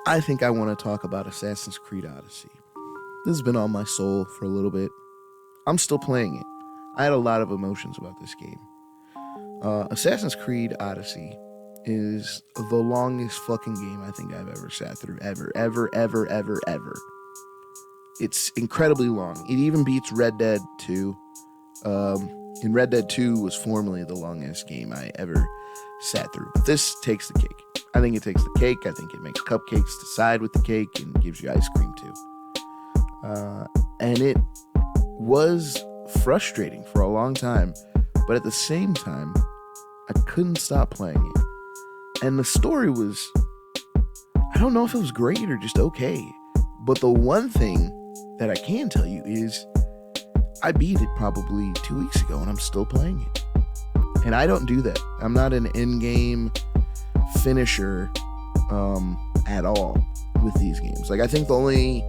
I think I want to talk about Assassin's Creed Odyssey. This has been on my soul for a little bit. I'm still playing it. I had a lot of emotions about this game. Assassin's Creed Odyssey is the longest fucking game I think I've ever sat through. Ever. It's incredibly long. It even beats Red Dead 2. And Red Dead 2 was formerly the longest game I ever sat through. But this takes the cake. I think it takes the cake. I think it makes cupcakes to side with the cake and gives you ice cream too. And it was frustrating for a long time. But at the same time, I couldn't stop playing it. And the story was, I don't know if it was great or just okay. But the one thing that I can tell you is I beat it probably 2 weeks ago and I'm still playing it. And I don't do that. I'm not an in-game finisher at all with these games. Like, I think the only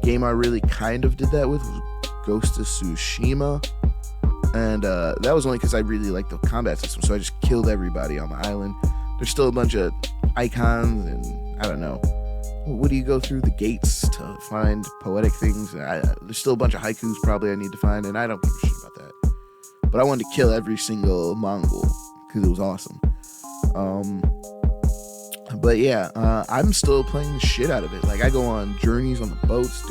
game I really kind of did that with was Ghost of Tsushima. And that was only because I really liked the combat system. So I just killed everybody on the island. There's still a bunch of icons and I don't know. What do you go through the gates to find poetic things? There's still a bunch of haikus probably I need to find, and I don't give a shit about that. But I wanted to kill every single Mongol because it was awesome. But yeah, I'm still playing the shit out of it. Like, I go on journeys on the boats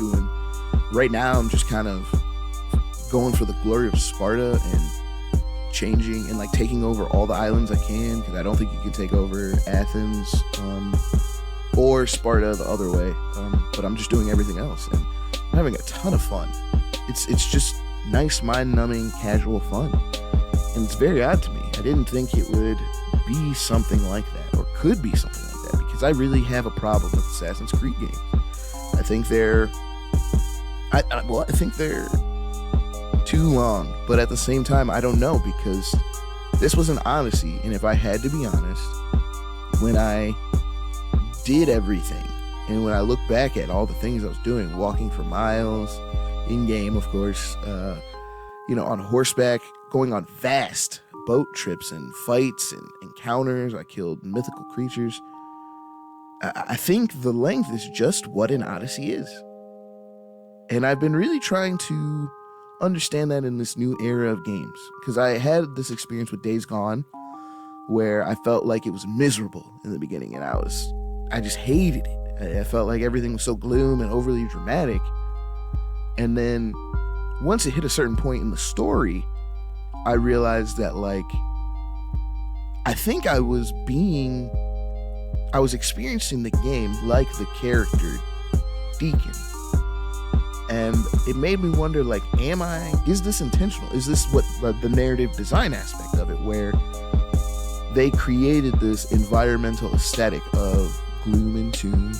right now I'm just kind of going for the glory of Sparta and changing and like taking over all the islands I can, because I don't think you can take over Athens or Sparta the other way, but I'm just doing everything else and I'm having a ton of fun. It's just nice, mind-numbing, casual fun, and it's very odd to me. I didn't think it would be something like that, or could be something like that, because I really have a problem with Assassin's Creed games. I think they're too long, but at the same time, I don't know, because this was an Odyssey, and if I had to be honest, when I did everything, and when I look back at all the things I was doing, walking for miles, in game, of course, on horseback, going on vast boat trips and fights and encounters, I killed mythical creatures. I think the length is just what an Odyssey is. And I've been really trying to understand that in this new era of games, because I had this experience with Days Gone where I felt like it was miserable in the beginning, and I just hated it. I felt like everything was so gloom and overly dramatic. And then once it hit a certain point in the story, I realized that, like, I think I was experiencing the game like the character Deacon. And it made me wonder, like, is this intentional? Is this what the narrative design aspect of it, where they created this environmental aesthetic of gloom and tomb,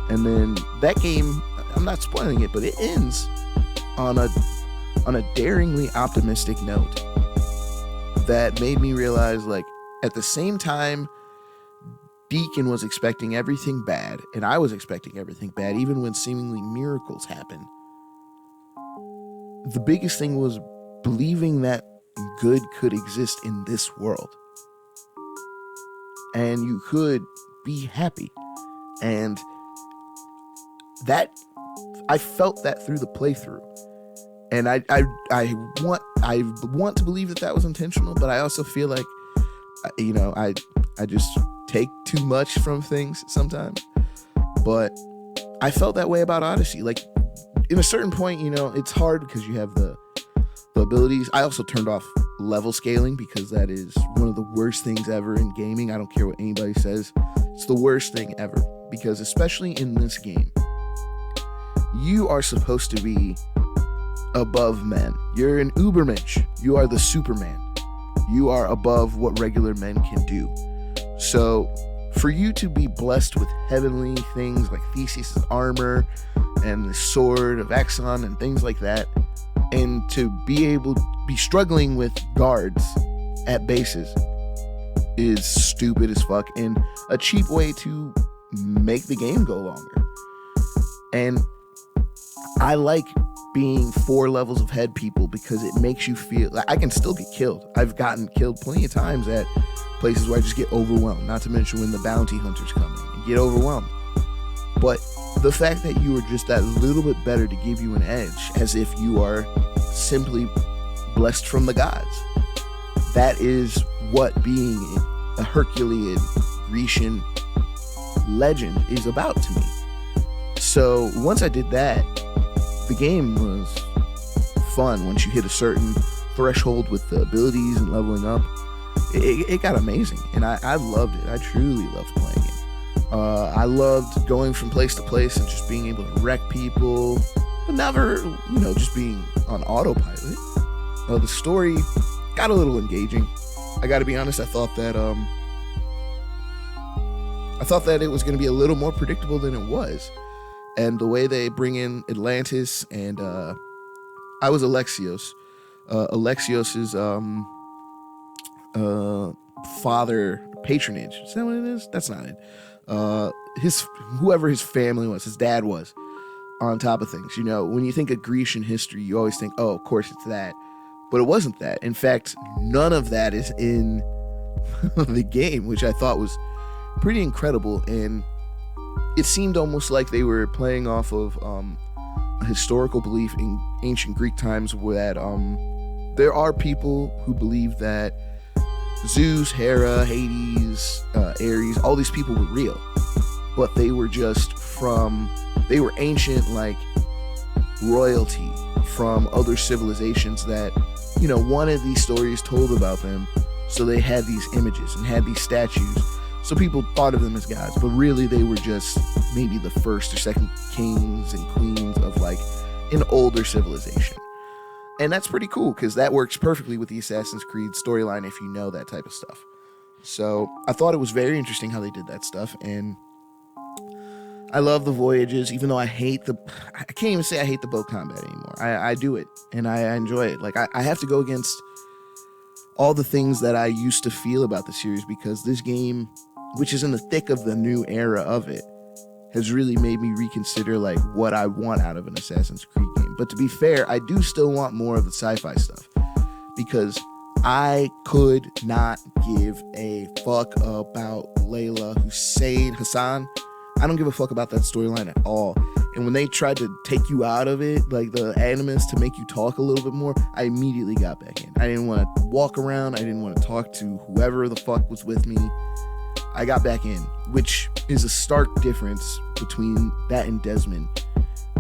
and then that game, I'm not spoiling it, but it ends on a daringly optimistic note that made me realize, like, at the same time Deacon was expecting everything bad, and I was expecting everything bad, even when seemingly miracles happen. The biggest thing was believing that good could exist in this world, and you could be happy. And that, I felt that through the playthrough, and I want to believe that was intentional, but I also feel like, I just take too much from things sometimes. But I felt that way about Odyssey. Like, in a certain point, it's hard because you have the abilities. I also turned off level scaling, because that is one of the worst things ever in gaming. I don't care what anybody says. It's the worst thing ever, because especially in this game, you are supposed to be above men. You're an Ubermensch. You are the Superman. You are above what regular men can do. So for you to be blessed with heavenly things like Theseus' armor and the sword of Exxon and things like that, and to be able to be struggling with guards at bases, is stupid as fuck, and a cheap way to make the game go longer. And I like being 4 levels ahead people, because it makes you feel like I can still get killed. I've gotten killed plenty of times at places where I just get overwhelmed, not to mention when the bounty hunters come in and get overwhelmed. But the fact that you are just that little bit better to give you an edge, as if you are simply blessed from the gods. That is what being a Herculean Grecian legend is about to me. So once I did that, the game was fun. Once you hit a certain threshold with the abilities and leveling up, it got amazing, and I loved it. I truly loved playing it. I loved going from place to place and just being able to wreck people, but never, just being on autopilot. The story got a little engaging. I got to be honest. I thought that it was going to be a little more predictable than it was, and the way they bring in Atlantis and I was Alexios. Alexios's father patronage. Is that what it is? That's not it. Whoever his family was, his dad was, on top of things. When you think of Grecian history, you always think, oh, of course it's that. But it wasn't that. In fact, none of that is in the game, which I thought was pretty incredible. And it seemed almost like they were playing off of a historical belief in ancient Greek times that there are people who believe that Zeus, Hera, Hades, Ares, all these people were real, but they were they were ancient, like royalty from other civilizations that, one of these stories told about them. So they had these images and had these statues. So people thought of them as gods, but really they were just maybe the first or second kings and queens of like an older civilization. And that's pretty cool because that works perfectly with the Assassin's Creed storyline if you know that type of stuff. So I thought it was very interesting how they did that stuff. And I love the voyages, even though I can't even say I hate the boat combat anymore. I do it and I enjoy it. Like I have to go against all the things that I used to feel about the series because this game, which is in the thick of the new era of it, has really made me reconsider like what I want out of an Assassin's Creed game. But to be fair, I do still want more of the sci-fi stuff because I could not give a fuck about Layla Hassan. I don't give a fuck about that storyline at all. And when they tried to take you out of it, like the animus to make you talk a little bit more, I immediately got back in. I didn't want to walk around. I didn't want to talk to whoever the fuck was with me. I got back in, which is a stark difference between that and Desmond.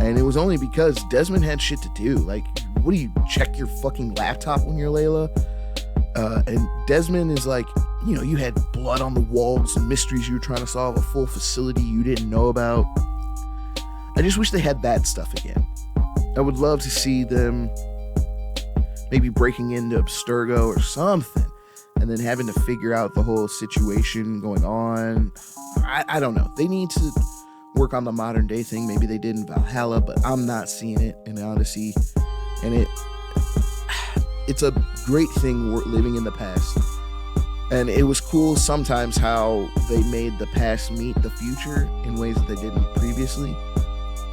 And it was only because Desmond had shit to do. Like, what do you check your fucking laptop when you're Layla? And Desmond is like, you had blood on the walls and mysteries you were trying to solve, a full facility you didn't know about. I just wish they had that stuff again. I would love to see them maybe breaking into Abstergo or something, and then having to figure out the whole situation going on. I don't know. They need to work on the modern day thing. Maybe they did in Valhalla, but I'm not seeing it in Odyssey. And it's a great thing living in the past. And it was cool sometimes how they made the past meet the future in ways that they didn't previously.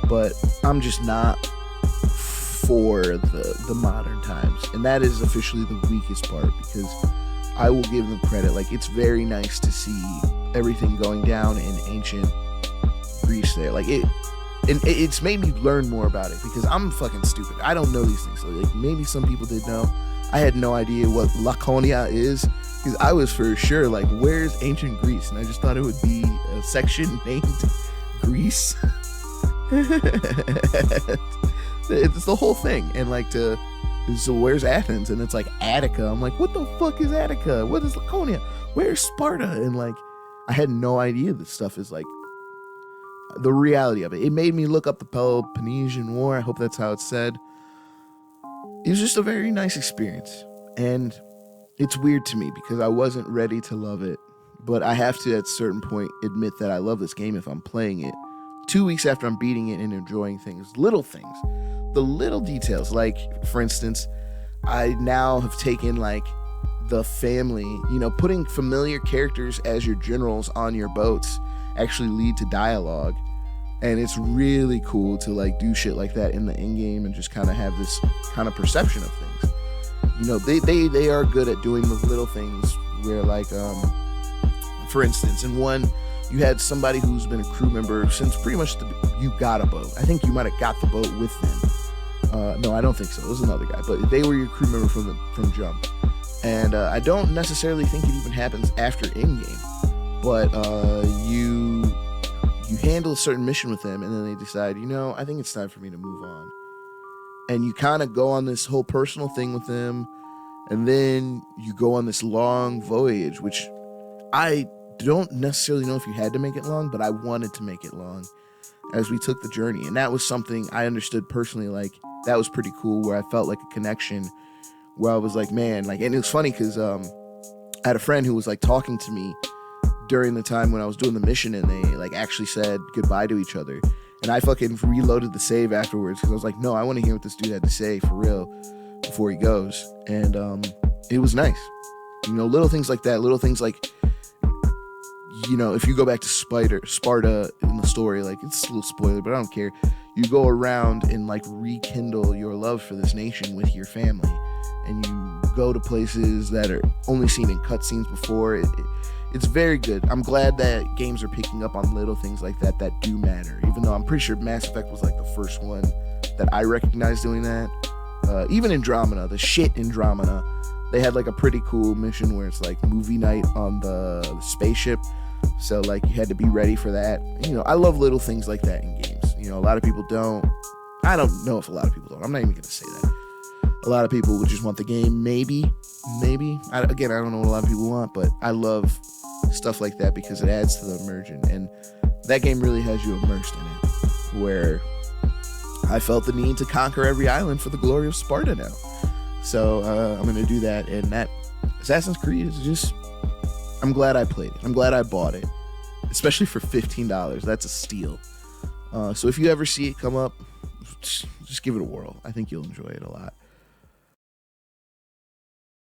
But I'm just not for the modern times. And that is officially the weakest part because I will give them credit. Like, it's very nice to see everything going down in ancient Greece there. Like, it's made me learn more about it because I'm fucking stupid. I don't know these things. So, like, maybe some people did know. I had no idea what Laconia is because I was for sure like, where's ancient Greece? And I just thought it would be a section named Greece. It's the whole thing. And like so where's Athens? And it's like Attica. I'm like, what the fuck is Attica? What is Laconia? Where's Sparta? And like, I had no idea this stuff is like the reality of it. It made me look up the Peloponnesian War. I hope that's how it's said. It was just a very nice experience. And it's weird to me because I wasn't ready to love it. But I have to, at a certain point, admit that I love this game if I'm playing it 2 weeks after I'm beating it and enjoying things. Little things. The little details. Like, for instance, I now have taken, like, the family. Putting familiar characters as your generals on your boats actually lead to dialogue. And it's really cool to like do shit like that in the end game and just kind of have this kind of perception of things. They are good at doing the little things where like, for instance, in one You had somebody who's been a crew member since pretty much you got a boat. I think you might have got the boat with them. No, I don't think so. It was another guy, but they were your crew member from jump. And I don't necessarily think it even happens after in-game, but you handle a certain mission with them, and then they decide, I think it's time for me to move on. And you kind of go on this whole personal thing with them, and then you go on this long voyage, which I don't necessarily know if you had to make it long, but I wanted to make it long as we took the journey. And that was something I understood personally, like, that was pretty cool, where I felt like a connection, where I was like, man, like, and it was funny because I had a friend who was like talking to me during the time when I was doing the mission, and they like actually said goodbye to each other. And I fucking reloaded the save afterwards because I was like, no, I want to hear what this dude had to say for real before he goes. And it was nice. Little things like that, little things like, if you go back to Sparta in the story, like, it's a little spoiler, but I don't care. You go around and like rekindle your love for this nation with your family, and you go to places that are only seen in cutscenes before. It's very good. I'm glad that games are picking up on little things like that do matter, even though I'm pretty sure Mass Effect was like the first one that I recognized doing that. Even Andromeda, the shit Andromeda, they had like a pretty cool mission where it's like movie night on the spaceship. So like you had to be ready for that. I love little things like that in games. A lot of people don't. I don't know if a lot of people don't. I'm not even going to say that. A lot of people would just want the game, maybe. I don't know what a lot of people want, but I love stuff like that because it adds to the immersion. And that game really has you immersed in it, where I felt the need to conquer every island for the glory of Sparta now. So I'm going to do that. And that Assassin's Creed is just, I'm glad I played it. I'm glad I bought it, especially for $15. That's a steal. So if you ever see it come up, just give it a whirl. I think you'll enjoy it a lot.